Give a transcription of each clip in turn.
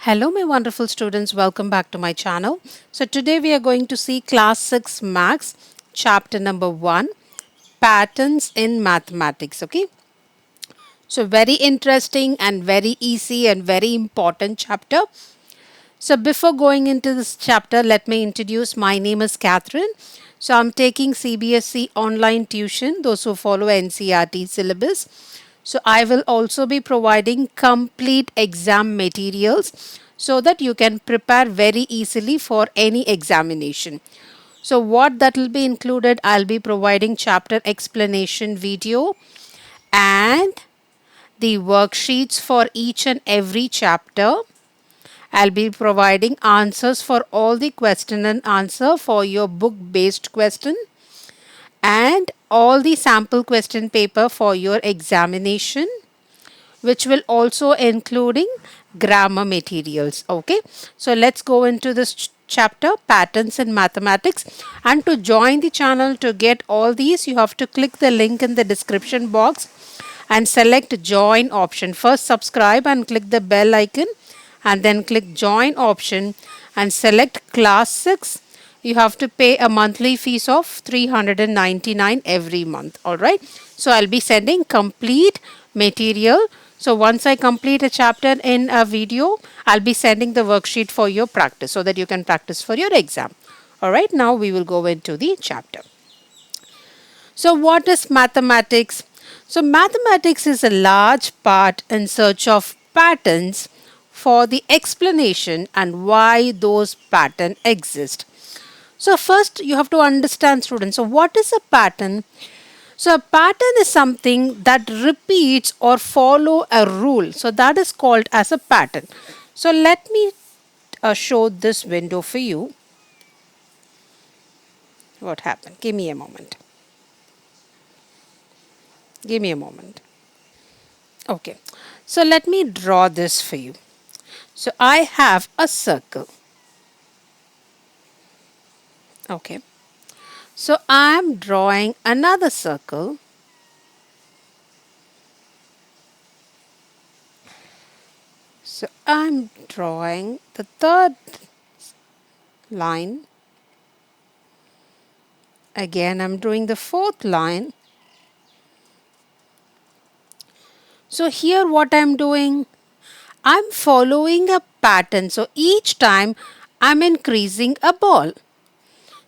Hello my wonderful students, welcome back to my channel. So today we are going to see class 6 maths chapter number 1, patterns in mathematics. Okay, so very interesting and very easy and very important chapter. So before going into this chapter, let me introduce. My name is Catherine. So I'm taking CBSE online tuition, those who follow NCERT syllabus. So I will also be providing complete exam materials so that you can prepare very easily for any examination. So what that will be included, I'll be providing chapter explanation video and the worksheets for each and every chapter. I'll be providing answers for all the question and answer for your book based question and all the sample question paper for your examination, which will also including grammar materials. Okay, so let's go into this chapter, patterns in mathematics. And to join the channel to get all these, you have to click the link in the description box and select join option. First subscribe and click the bell icon and then click join option and select class 6. You have to pay a monthly fees of 399 every month. All right, so I'll be sending complete material. So once I complete a chapter in a video, I'll be sending the worksheet for your practice so that you can practice for your exam. All right, now we will go into the chapter. So what is mathematics? So mathematics is a large part in search of patterns for the explanation and why those patterns exist. So first you have to understand, students, so what is a pattern? So a pattern is something that repeats or follow a rule. So that is called as a pattern. So let me show this window for you. What happened? Give me a moment. Give me a moment. Okay. So let me draw this for you. So I have a circle. Okay. So I am drawing another circle. So I'm drawing the third line. Again, I'm doing the fourth line. So here what I'm doing, I'm following a pattern. So each time I'm increasing a ball.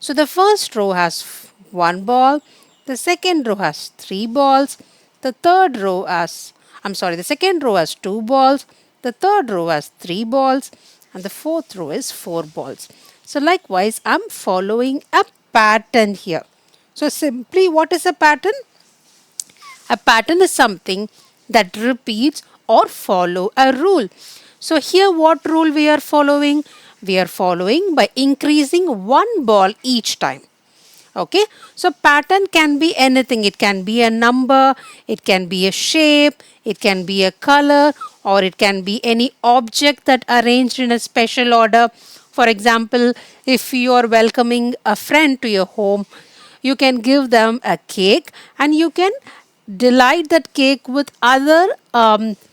So the first row has one ball, the second row has three balls, the second row has two balls, the third row has three balls, and the fourth row is four balls. So likewise, I'm following a pattern here. So simply, what is a pattern? A pattern is something that repeats or follow a rule. So here what rule we are following? We are following by increasing one ball each time. Okay, so pattern can be anything. It can be a number, it can be a shape, it can be a color, or it can be any object that arranged in a special order. For example, if you are welcoming a friend to your home, you can give them a cake and you can delight that cake with other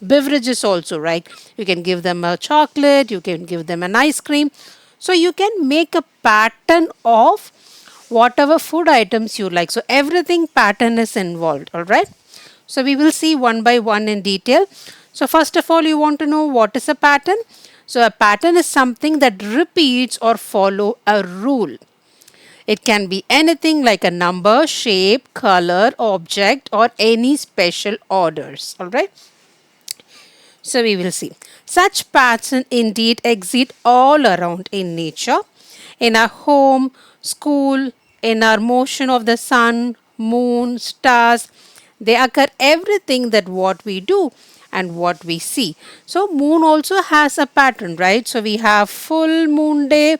beverages also, right? You can give them a chocolate, you can give them an ice cream. So you can make a pattern of whatever food items you like. So everything pattern is involved, all right? So we will see one by one in detail. So first of all, you want to know what is a pattern? So a pattern is something that repeats or follow a rule. It can be anything like a number, shape, color, object, or any special orders. All right. So we will see. Such patterns indeed exist all around in nature, in our home, school, in our motion of the sun, moon, stars. They occur everything that what we do and what we see. So moon also has a pattern, right? So we have full moon day,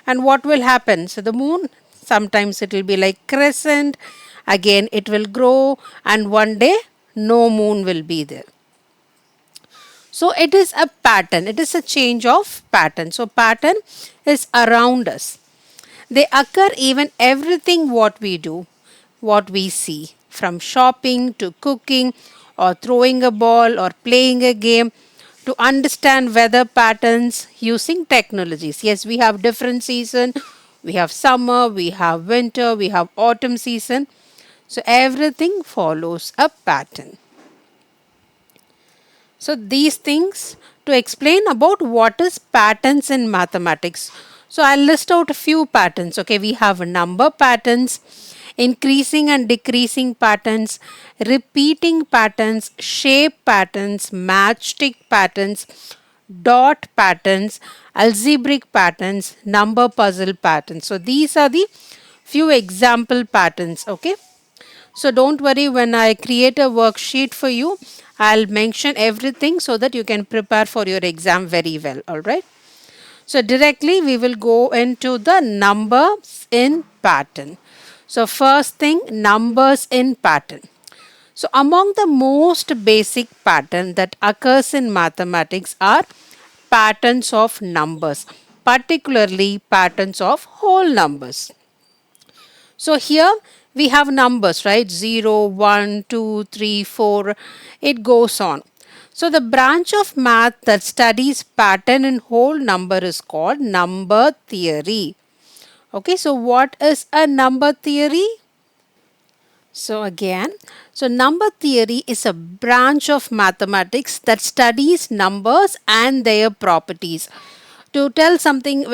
and what will happen? So the moon, sometimes it will be like crescent, again it will grow, and one day no moon will be there. So it is a pattern, it is a change of pattern. So pattern is around us. They occur even everything what we do, what we see, from shopping to cooking or throwing a ball or playing a game. to understand weather patterns using technologies. Yes, we have different season. We have summer, we have winter, we have autumn season. So everything follows a pattern. So these things to explain about what is patterns in mathematics. So I'll list out a few patterns. Okay, we have number patterns, increasing and decreasing patterns, repeating patterns, shape patterns, matchstick patterns, dot patterns, algebraic patterns, number puzzle patterns. So these are the few example patterns. Okay. So don't worry, when I create a worksheet for you, I'll mention everything so that you can prepare for your exam very well. All right. So directly we will go into the numbers in pattern. So first thing, numbers in pattern. So among the most basic pattern that occurs in mathematics are patterns of numbers, particularly patterns of whole numbers. So here we have numbers, right? 0, 1, 2, 3, 4. It goes on. So the branch of math that studies pattern in whole number is called number theory. Okay, so what is a number theory? So number theory is a branch of mathematics that studies numbers and their properties. To tell something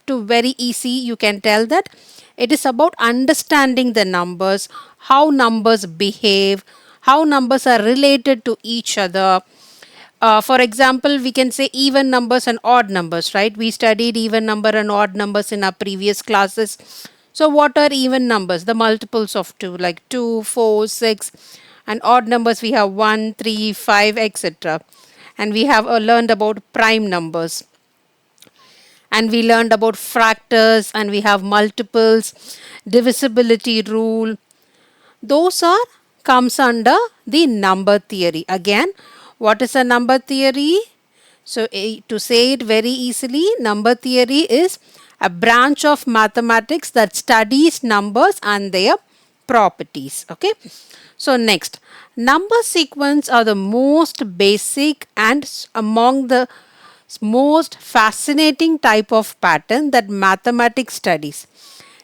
to very easy, you can tell that it is about understanding the numbers, how numbers behave, how numbers are related to each other. For example, we can say even numbers and odd numbers, right? We studied even number and odd numbers in our previous classes. So, what are even numbers? The multiples of 2, like 2, 4, 6. And odd numbers, we have 1, 3, 5, etc. And we have learned about prime numbers. And we learned about fractors, and we have multiples, divisibility rule, those are comes under the number theory. Again, what is a number theory? So to say it very easily, number theory is a branch of mathematics that studies numbers and their properties. Okay. So next, number sequence are the most basic and among the most fascinating type of pattern that mathematics studies.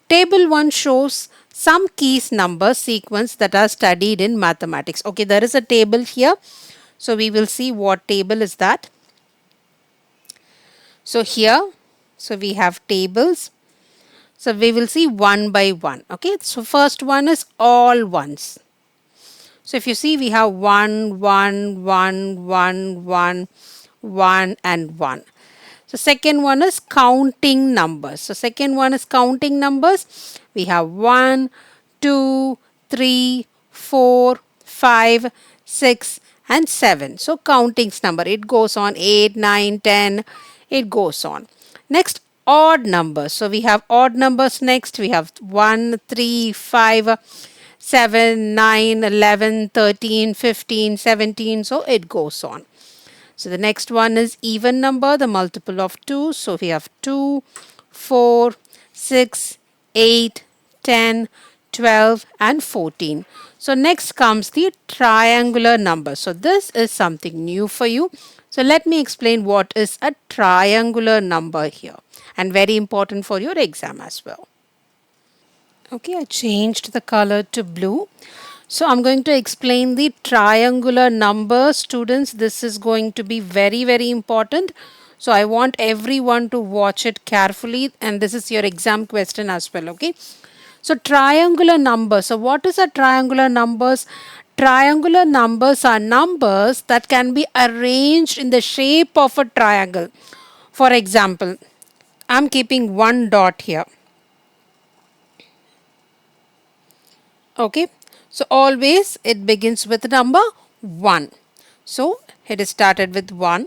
Table 1 shows some keys number sequence that are studied in mathematics. Okay, there is a table here. So we will see what table is that. So here, so we have tables. So we will see one by one. Okay, so first one is all ones. So if you see, we have 1, 1, 1, 1, 1, 1 and 1. So second one is counting numbers. So second one is counting numbers. We have 1, 2, 3, 4, 5, 6 and 7. So counting's number. It goes on 8, 9, 10. It goes on. Next, odd numbers. So we have odd numbers next. We have 1, 3, 5, 7, 9, 11, 13, 15, 17. So it goes on. So the next one is even number, the multiple of 2. So we have 2, 4, 6, 8, 10, 12 and 14. So next comes the triangular number. So this is something new for you. So let me explain what is a triangular number here, and very important for your exam as well. Okay, I changed the color to blue. So I'm going to explain the triangular number, students. This is going to be very, very important. So I want everyone to watch it carefully, and this is your exam question as well. Okay. So triangular numbers. So what is a triangular numbers? Triangular numbers are numbers that can be arranged in the shape of a triangle. For example, I'm keeping one dot here. Okay, so always it begins with the number 1. So it is started with 1.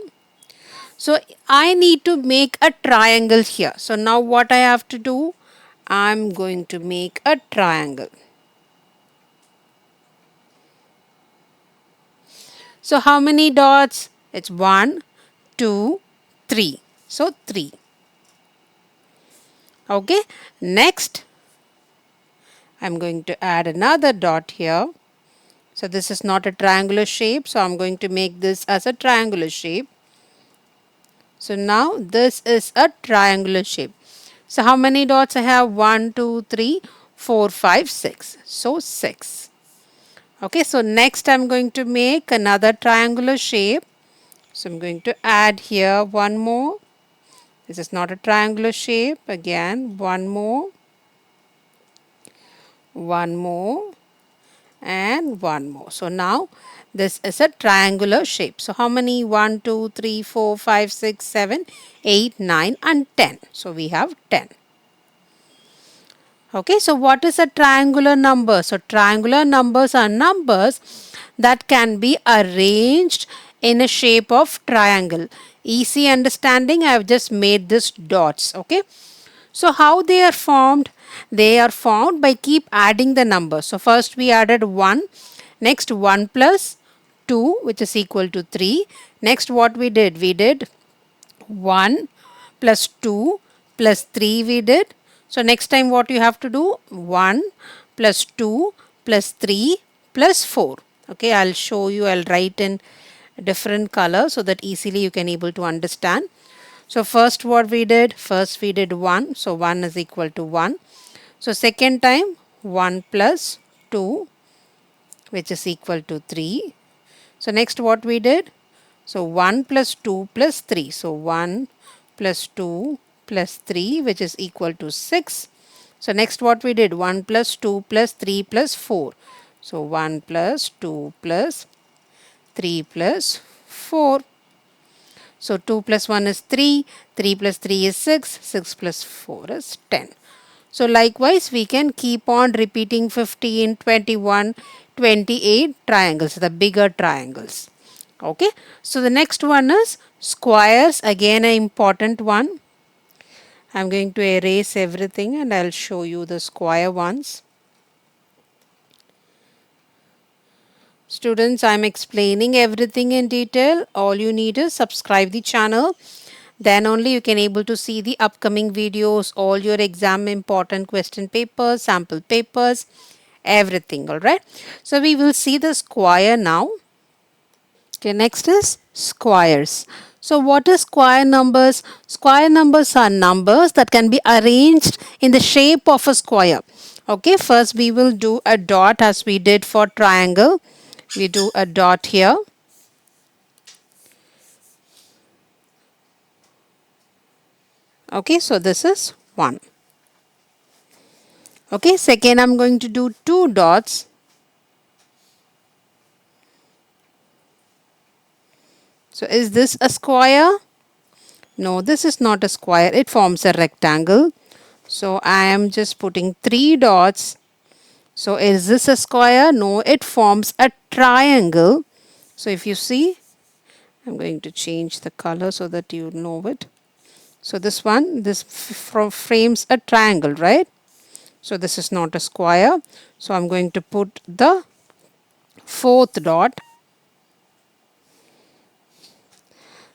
So I need to make a triangle here. So now what I have to do? I'm going to make a triangle. So how many dots? It's 1, 2, 3. So 3. Okay, next I'm going to add another dot here. So this is not a triangular shape, so I'm going to make this as a triangular shape. So now this is a triangular shape. So how many dots I have? 1, 2, 3, 4, 5, 6. So 6. Okay, so next I'm going to make another triangular shape. So I'm going to add here one more. This is not a triangular shape. Again, one more, and one more. So now this is a triangular shape. So how many? 1, 2, 3, 4, 5, 6, 7, 8, 9 and 10. So we have 10. Okay, so what is a triangular number? So triangular numbers are numbers that can be arranged in a shape of triangle. Easy understanding, I have just made this dots. Okay, so how they are formed? They are formed by keep adding the numbers. So first we added 1, next 1 plus 2 which is equal to 3. Next what we did? We did 1 plus 2 plus 3 we did. So next time what you have to do? 1 plus 2 plus 3 plus 4. Okay, I'll show you. I'll write in different color so that easily you can able to understand. So first what we did? First we did 1. So 1 is equal to 1. So second time 1 plus 2 which is equal to 3. So next what we did? So 1 plus 2 plus 3. So 1 plus 2 plus 3 which is equal to 6. So next what we did? 1 plus 2 plus 3 plus 4. So 1 plus 2 plus 3 plus 4. So 2 plus 1 is 3, 3 plus 3 is 6, 6 plus 4 is 10. So likewise we can keep on repeating 15, 21, 28 triangles, the bigger triangles. Okay, so the next one is squares, again an important one. I'm going to erase everything and I'll show you the square ones. Students, I'm explaining everything in detail. All you need is subscribe the channel. Then only you can able to see the upcoming videos, all your exam important question papers, sample papers, everything. Alright. So we will see the square now. Okay, next is squares. So what is square numbers? Square numbers are numbers that can be arranged in the shape of a square. Okay, first we will do a dot as we did for triangle. We do a dot here. Okay, so this is 1. Okay, second I'm going to do 2 dots. So is this a square? No, this is not a square. It forms a rectangle. So I am just putting 3 dots. So is this a square? No, it forms a triangle. So if you see, I'm going to change the color so that you know it. So this one, this frames a triangle, right? So this is not a square. So I'm going to put the 4th dot.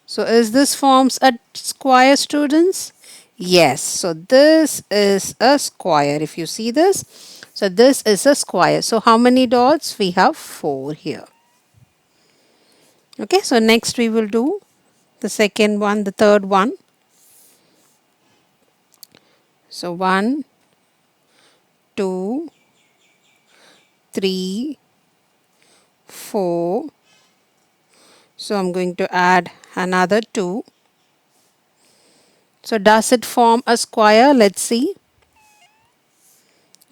So is this forms a square, students? Yes. So this is a square. If you see this, so this is a square. So how many dots? We have 4 here. Okay. So next we will do the second one, the third one. So 1, 2, 3, 4. So I'm going to add another 2. So does it form a square? Let's see.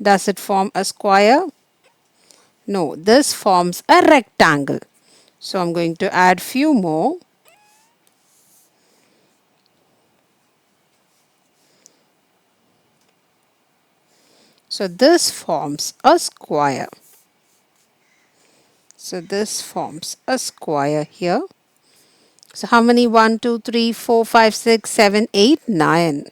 Does it form a square? No, this forms a rectangle. So I'm going to add few more. So this forms a square. So this forms a square here. So how many? 1, 2, 3, 4, 5, 6, 7, 8, 9.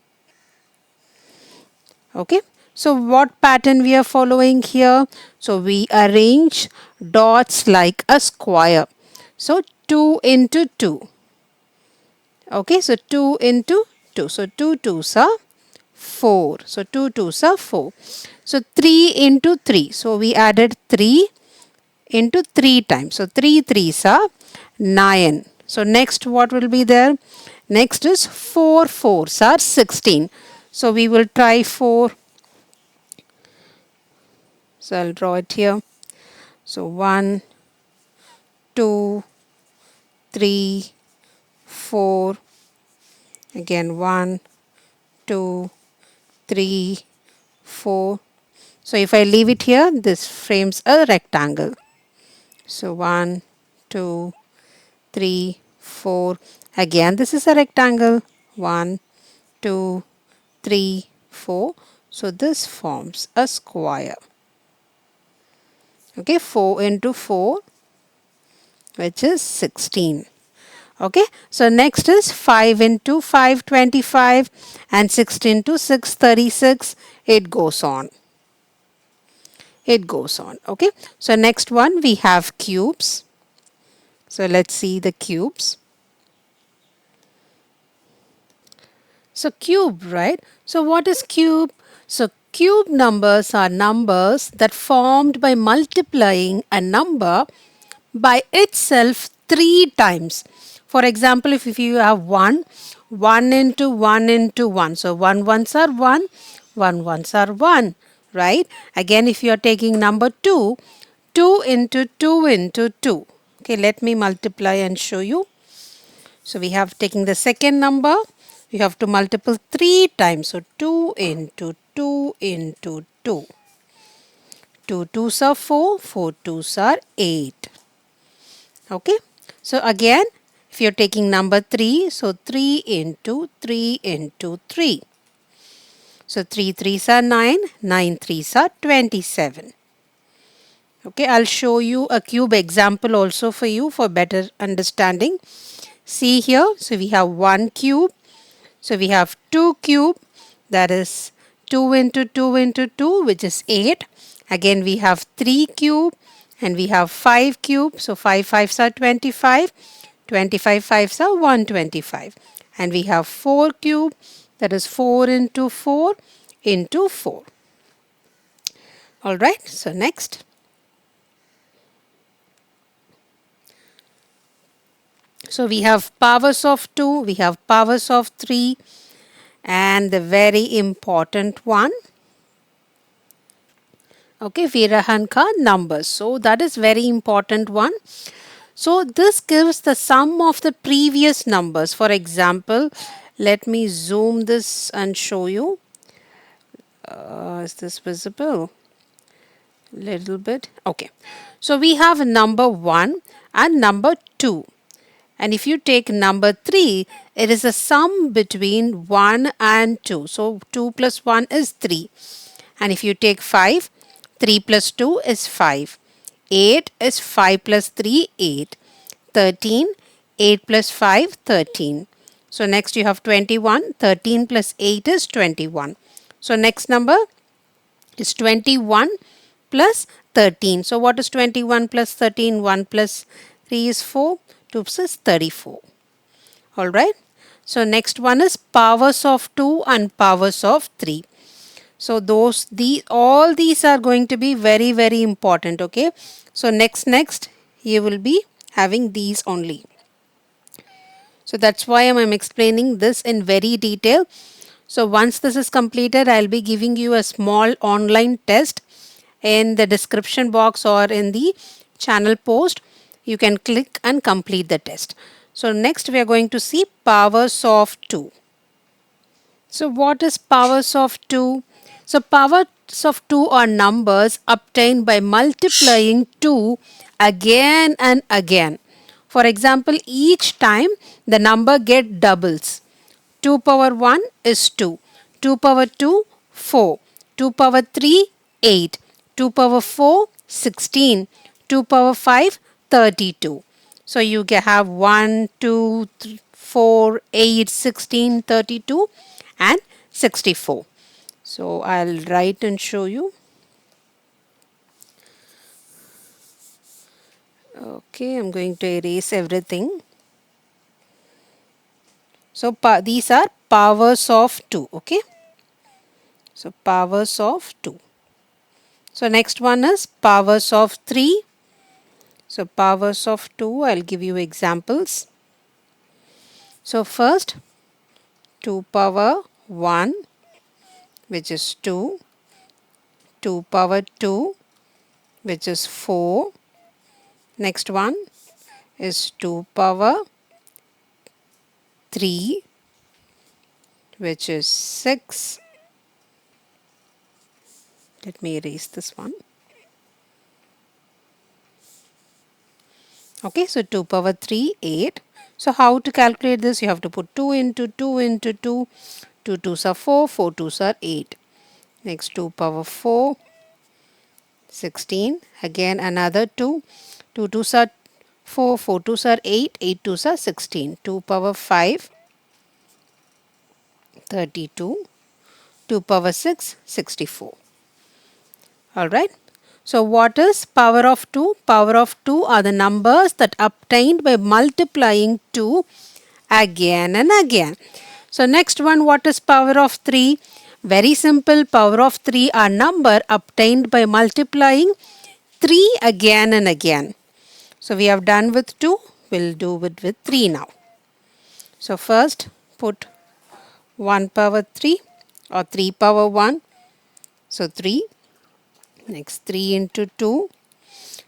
Okay. So what pattern we are following here? So we arrange dots like a square. So 2 into 2. Okay. So 2 into 2. So 2 2s are 4. So 2 2s are 4. So 3 into 3. So we added 3 into 3 times. So 3 3s are 9. So next what will be there? Next is 4 fours are 16. So we will try 4. So I'll draw it here. So 1, 2, 3, 4. Again 1, 2, 3, 4. So if I leave it here, this frames a rectangle. So 1, 2, 3, 4. Again, this is a rectangle. 1, 2, 3, 4. So this forms a square. Okay, 4 into 4, which is 16. Okay, so next is 5 into 5, 25, and 6 into 6, 36. It goes on. It goes on. Okay, so next one we have cubes. So let's see the cubes. So cube, right? So what is cube? So cube numbers are numbers that formed by multiplying a number by itself 3 times. For example, if you have 1, 1 into 1 into 1. So 1 ones are 1, 1 ones are 1, right? Again, if you are taking number 2, 2 into 2 into 2. Okay, let me multiply and show you. So we have taking the second number, we have to multiply 3 times. So 2 into 2 into 2. 2 twos are 4, 4 twos are 8. Okay. So again, if you're taking number 3, so 3 into 3 into 3. So 3 threes are 9, 9 threes are 27. Okay, I'll show you a cube example also for you for better understanding. See here, so we have 1 cube. So we have 2 cube, that is 2 into 2 into 2, which is 8. Again we have 3 cube and we have 5 cube. So 5 fives are 25, 25 fives are 125. And we have 4 cube, that is 4 into 4 into 4. Alright, so next. So we have powers of 2, we have powers of 3, and the very important one, okay, Virahanka numbers. So that is very important one. So this gives the sum of the previous numbers. For example, let me zoom this and show you. Is this visible? Little bit. Okay. So we have number 1 and number 2. And if you take number 3, it is a sum between 1 and 2. So 2 plus 1 is 3. And if you take 5, 3 plus 2 is 5. 8 is 5 plus 3, 8. 13, 8 plus 5, 13. So next you have 21, 13 plus 8 is 21. So next number is 21 plus 13. So what is 21 plus 13? 1 plus 3 is 4, 2 is 34. Alright. So next one is powers of 2 and powers of 3. So all these are going to be very, very important. Okay. So next you will be having these only. So that's why I'm explaining this in very detail. So once this is completed, I'll be giving you a small online test in the description box or in the channel post. You can click and complete the test. So next we are going to see powers of 2. So what is powers of 2? So powers of 2 are numbers obtained by multiplying 2 again and again. For example, each time the number get doubles. 2 power 1 is 2. 2 power 2, 4. 2 power 3, 8. 2 power 4, 16. 2 power 5, 32. So you can have 1, 2, 3, 4, 8, 16, 32 and 64. So I'll write and show you. Okay, I'm going to erase everything. So these are powers of 2. Okay. So powers of 2. So next one is powers of 3. So powers of 2, I'll give you examples. So first 2 power 1, which is 2, 2 power 2, which is 4. Next one is 2 power 3, which is 6. Let me erase this one. Okay, so 2 power 3, 8. So how to calculate this? You have to put 2 into 2 into 2. 2 twos are 4, 4 twos are 8. Next 2 power 4, 16. Again another 2. 2 twos are 4, 4 twos are 8, 8 twos are 16. 2 power 5, 32. 2 power 6, 64. Alright. So what is power of 2? Power of 2 are the numbers that obtained by multiplying 2 again and again. So next one, what is power of 3? Very simple. Power of 3 are number obtained by multiplying 3 again and again. So we have done with 2. We'll do it with 3 now. So first put 1 power 3 or 3 power 1. So 3. Next 3 into 2.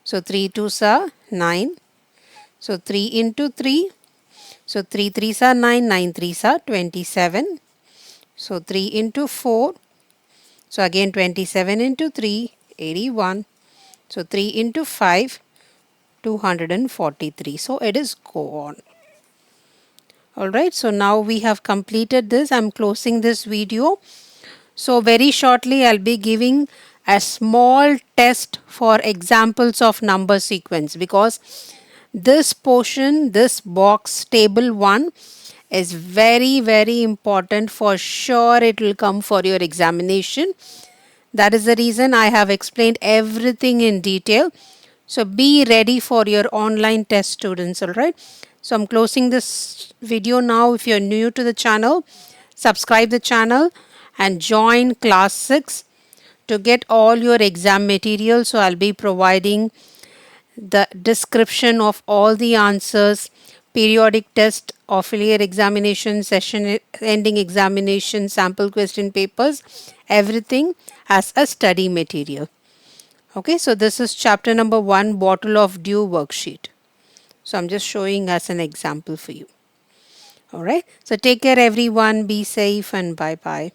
So 3 twos are 9. So 3 into 3. So 3 threes are 9. 9 threes are 27. So 3 into 4. So again 27 into 3, 81. So 3 into 5, 243. So it is gone. Alright, so now we have completed this. I'm closing this video. So very shortly I'll be giving a small test for examples of number sequence, because this portion, this box table 1 is very important. For sure it will come for your examination. That is the reason I have explained everything in detail. So be ready for your online test, students. Alright. So I'm closing this video now. If you're new to the channel, subscribe the channel and join class 6 to get all your exam material. So I'll be providing the description of all the answers, periodic test, affiliate examination, session ending examination, sample question papers, everything as a study material. Okay, so this is chapter number 1, bottle of dew worksheet. So I'm just showing as an example for you. Alright, so take care everyone, be safe and bye bye.